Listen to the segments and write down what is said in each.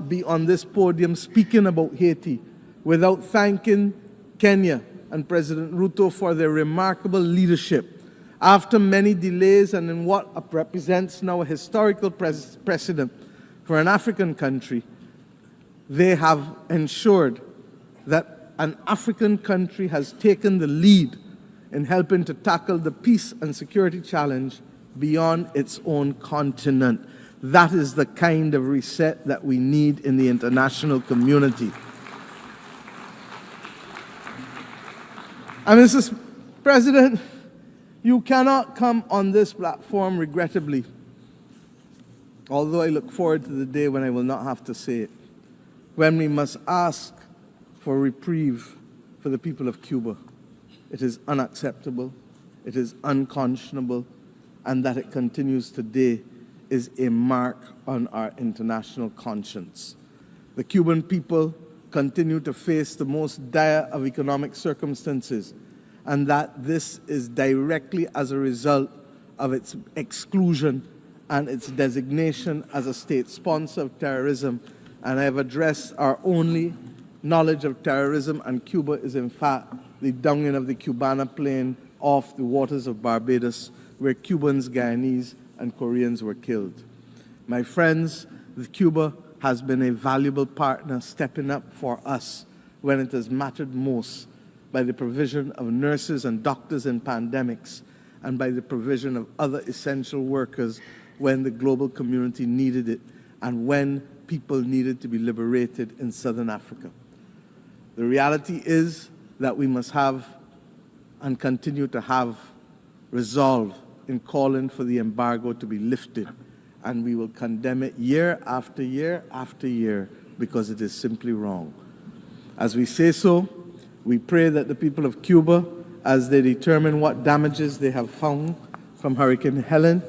not be on this podium speaking about Haiti without thanking Kenya and President Ruto for their remarkable leadership. After many delays and in what represents now a historical precedent for an African country, they have ensured that an African country has taken the lead in helping to tackle the peace and security challenge beyond its own continent. That is the kind of reset that we need in the international community. And Mr. President, you cannot come on this platform, regrettably, although I look forward to the day when I will not have to say it, when we must ask for reprieve for the people of Cuba. It is unacceptable, it is unconscionable, and that it continues today is a mark on our international conscience. The Cuban people continue to face the most dire of economic circumstances, and that this is directly as a result of its exclusion and its designation as a state sponsor of terrorism. And I have addressed our only knowledge of terrorism, and Cuba is in fact the downing of the Cubana plane off the waters of Barbados, where Cubans, Guyanese, and Koreans were killed. My friends, Cuba has been a valuable partner, stepping up for us when it has mattered most, by the provision of nurses and doctors in pandemics, and by the provision of other essential workers when the global community needed it, and when people needed to be liberated in Southern Africa. The reality is that we must have and continue to have resolve in calling for the embargo to be lifted, and we will condemn it year after year after year because it is simply wrong. As we say so, we pray that the people of Cuba, as they determine what damages they have found from Hurricane Helen,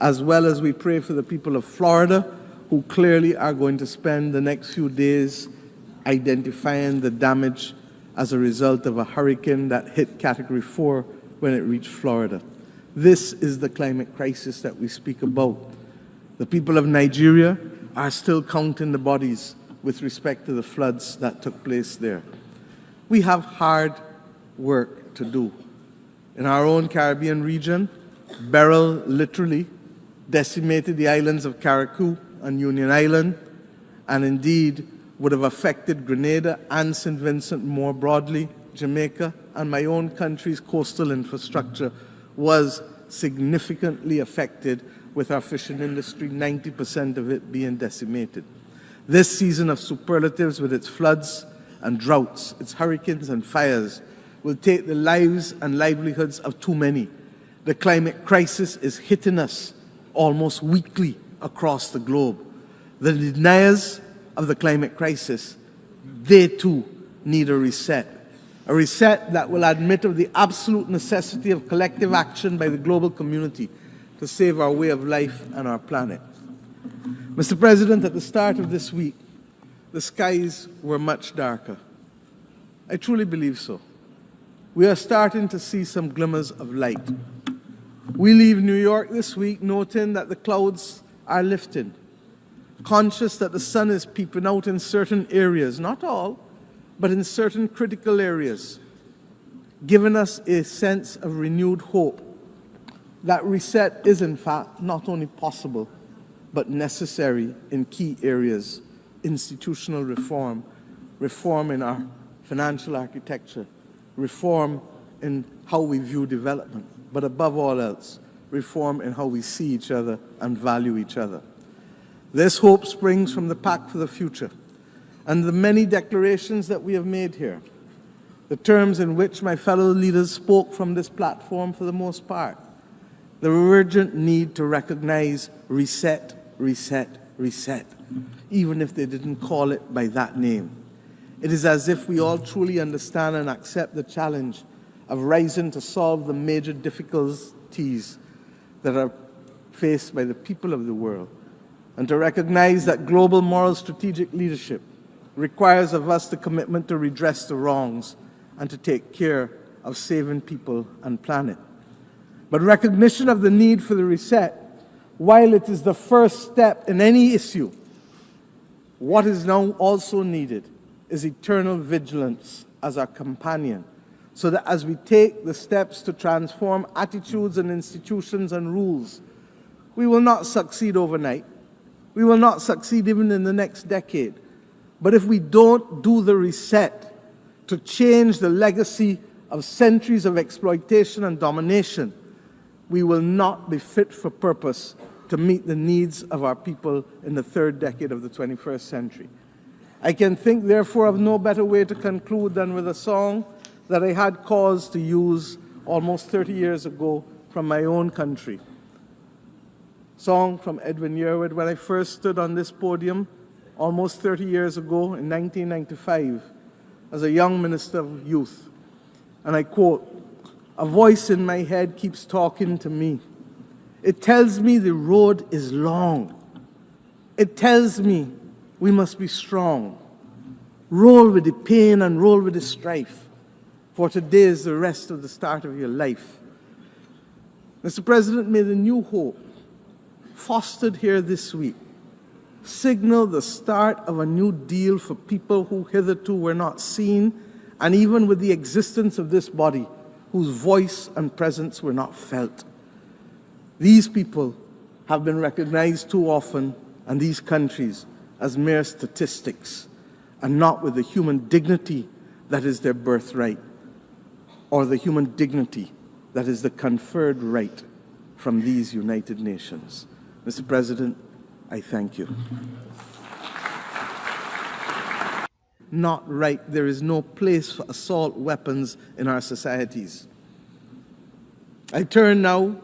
as well as we pray for the people of Florida, who clearly are going to spend the next few days identifying the damage as a result of a hurricane that hit Category 4 when it reached Florida. This is the climate crisis that we speak about. The people of Nigeria are still counting the bodies with respect to the floods that took place there. We have hard work to do. In our own Caribbean region, Beryl literally decimated the islands of Carriacou and Union Island, and indeed would have affected Grenada and St. Vincent more broadly. Jamaica and my own country's coastal infrastructure was significantly affected, with our fishing industry, 90% of it being decimated. This season of superlatives, with its floods and droughts, its hurricanes and fires, will take the lives and livelihoods of too many. The climate crisis is hitting us almost weekly across the globe. The deniers of the climate crisis, they too need a reset that will admit of the absolute necessity of collective action by the global community to save our way of life and our planet. Mr. President, at the start of this week, the skies were much darker. I truly believe so. We are starting to see some glimmers of light. We leave New York this week noting that the clouds are lifting, conscious that the sun is peeping out in certain areas, not all, but in certain critical areas, giving us a sense of renewed hope that reset is in fact not only possible, but necessary in key areas: institutional reform, reform in our financial architecture, reform in how we view development, but above all else, reform in how we see each other and value each other. This hope springs from the Pact for the Future and the many declarations that we have made here, the terms in which my fellow leaders spoke from this platform for the most part, the urgent need to recognize reset, reset, reset, even if they didn't call it by that name. It is as if we all truly understand and accept the challenge of rising to solve the major difficulties that are faced by the people of the world, and to recognize that global moral strategic leadership requires of us the commitment to redress the wrongs and to take care of saving people and planet. But recognition of the need for the reset, while it is the first step in any issue, What is now also needed is eternal vigilance as our companion, so that as we take the steps to transform attitudes and institutions and rules, we will not succeed overnight. We will not succeed even in the next decade. But if we don't do the reset to change the legacy of centuries of exploitation and domination, we will not be fit for purpose to meet the needs of our people in the third decade of the 21st century. I can think, therefore, of no better way to conclude than with a song that I had cause to use almost 30 years ago from my own country. Song from Edwin Yearwood. When I first stood on this podium almost 30 years ago in 1995 as a young minister of youth. And I quote, "A voice in my head keeps talking to me. It tells me the road is long. It tells me we must be strong. Roll with the pain and roll with the strife, for today is the rest of the start of your life." Mr. President, may the new hope fostered here this week signal the start of a new deal for people who hitherto were not seen, and even with the existence of this body, whose voice and presence were not felt. These people have been recognized too often, and these countries, as mere statistics, and not with the human dignity that is their birthright, or the human dignity that is the conferred right from these United Nations. Mr. President, I thank you. Not right. There is no place for assault weapons in our societies. I turn now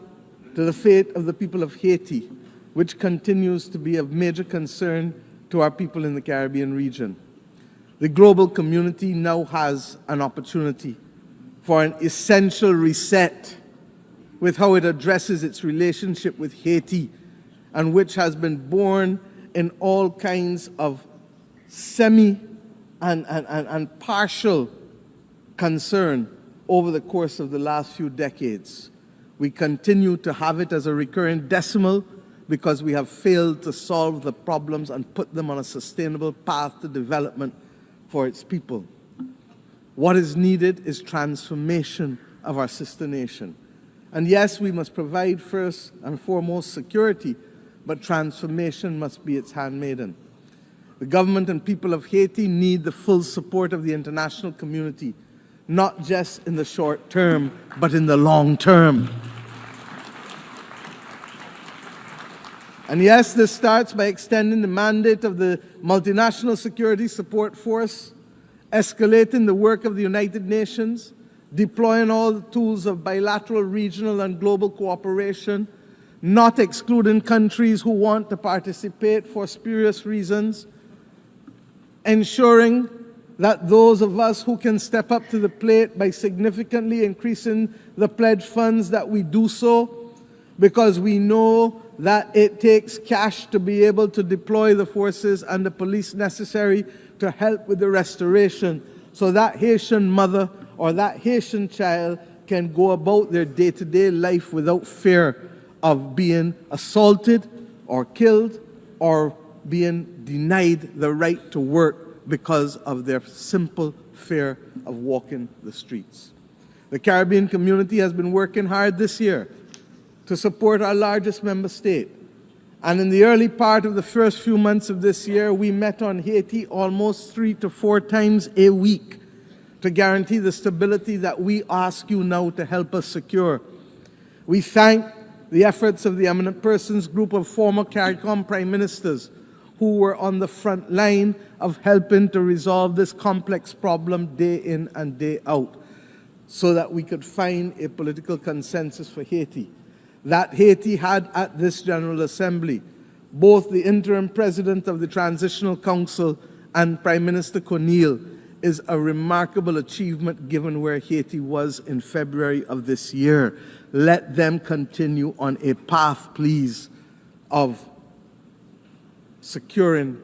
to the fate of the people of Haiti, which continues to be of major concern to our people in the Caribbean region. The global community now has an opportunity for an essential reset with how it addresses its relationship with Haiti, and which has been born in all kinds of semi and partial concern over the course of the last few decades. We continue to have it as a recurring decimal because we have failed to solve the problems and put them on a sustainable path to development for its people. What is needed is transformation of our sister nation. And yes, we must provide first and foremost security, but transformation must be its handmaiden. The government and people of Haiti need the full support of the international community, not just in the short term, but in the long term. And yes, this starts by extending the mandate of the Multinational Security Support Force, escalating the work of the United Nations, deploying all the tools of bilateral, regional, and global cooperation, not excluding countries who want to participate for spurious reasons, ensuring that those of us who can step up to the plate by significantly increasing the pledge funds, that we do so, because we know that it takes cash to be able to deploy the forces and the police necessary to help with the restoration, so that Haitian mother or that Haitian child can go about their day-to-day life without fear of being assaulted or killed or being denied the right to work because of their simple fear of walking the streets. The Caribbean community has been working hard this year to support our largest member state. And in the early part of the first few months of this year, we met on Haiti almost 3 to 4 times a week to guarantee the stability that we ask you now to help us secure. We thank the efforts of the Eminent Persons Group of former CARICOM prime ministers who were on the front line of helping to resolve this complex problem day in and day out, so that we could find a political consensus for Haiti. That Haiti had at this General Assembly both the interim president of the Transitional Council and Prime Minister Cornille is a remarkable achievement given where Haiti was in February of this year. Let them continue on a path, please, of securing